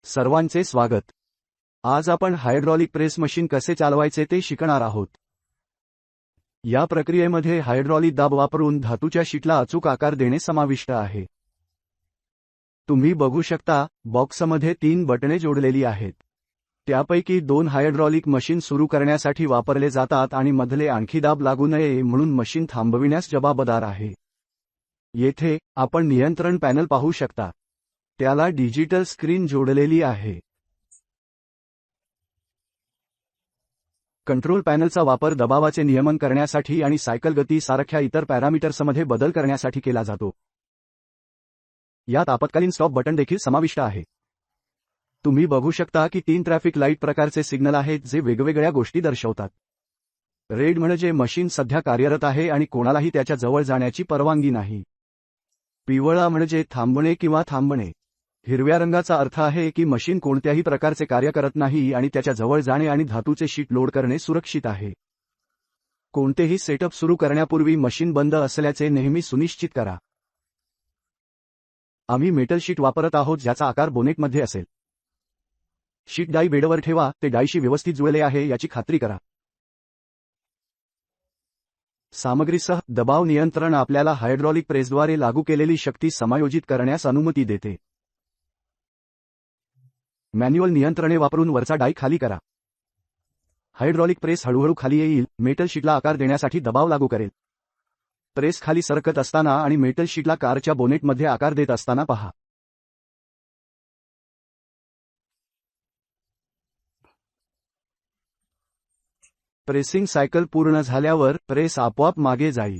सर्वांचे स्वागत। आज आपण हायड्रॉलिक प्रेस मशीन कसे चालवायचे ते शिकणार आहोत। या प्रक्रियेमध्ये हायड्रॉलिक दाब वापरून धातूच्या शीटला अचूक आकार देणे समाविष्ट आहे। तुम्ही बघू शकता, बॉक्समध्ये 3 बटणे जोडलेली आहेत। त्यापैकी 2 हायड्रॉलिक मशीन सुरू करण्यासाठी वापरले जातात आणि मधले आणखी दाब लागू नये म्हणून मशीन थांबविण्यास जबाबदार आहे। येथे आपण नियंत्रण पॅनल पाहू शकता। त्याला डिजिटल स्क्रीन जोडलेली आहे। कंट्रोल पॅनलचा वापर दबावाचे नियमन करण्यासाठी आणि सायकल गती सारख्या इतर पॅरामीटर्समध्ये बदल करण्यासाठी केला जातो। यात आपत्कालीन स्टॉप बटण देखील समाविष्ट आहे। तुम्ही बघू शकता की 3 ट्रॅफिक लाईट प्रकारचे सिग्नल आहेत जे वेगवेगळ्या गोष्टी दर्शवतात। रेड म्हणजे मशीन सध्या कार्यरत आहे आणि कोणालाही त्याच्या जवळ जाण्याची परवानगी नाही। पिवळा म्हणजे थांबणे किंवा थांबणे। हिरव्या रंगाचा अर्थ आहे की मशीन कोणत्याही प्रकारचे कार्य करत नाही आणि त्याच्या जवळ जाणे आणि धातूचे शीट लोड करणे सुरक्षित आहे। कोणतेही सेटअप सुरू करण्यापूर्वी मशीन बंद असल्याचे नेहमी सुनिश्चित करा। आम्ही मेटल शीट वापरत आहोत ज्याचा आकार बोनेटमध्ये असेल। शीट डाई बेडवर ठेवा, ते डाईशी व्यवस्थित जुळले आहे याची खात्री करा। सामग्रीसह दबाव नियंत्रण आपल्याला हायड्रॉलिक प्रेसद्वारे लागू केलेली शक्ती समायोजित करण्यास अनुमती देते। मॅन्युअल नियंत्रणे वापरून वरचा डाई खाली करा। हायड्रॉलिक प्रेस हळूहळू खाली येईल, मेटल शीटला आकार देण्यासाठी दबाव लागू करेल। प्रेस खाली सरकत असताना आणि मेटल शीटला कारच्या बोनेटमध्ये आकार देत असताना पहा। प्रेसिंग सायकल पूर्ण झाल्यावर प्रेस आपोआप मागे जाईल।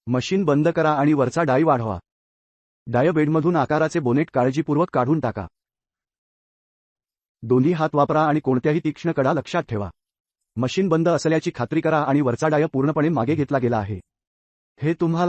मशीन बंद करा आणि वरचा डाई वाढवा। डाय बेडमधून आकाराचे बोनेट काळजीपूर्वक काढून टाका। दोन्ही हात वापरा आणि कोणत्याही तीक्ष्ण कडा लक्षात ठेवा। मशीन बंद असल्याची खात्री करा आणि वरचा डाय पूर्णपणे मागे घेतला गेला आहे। हे तुम्हाला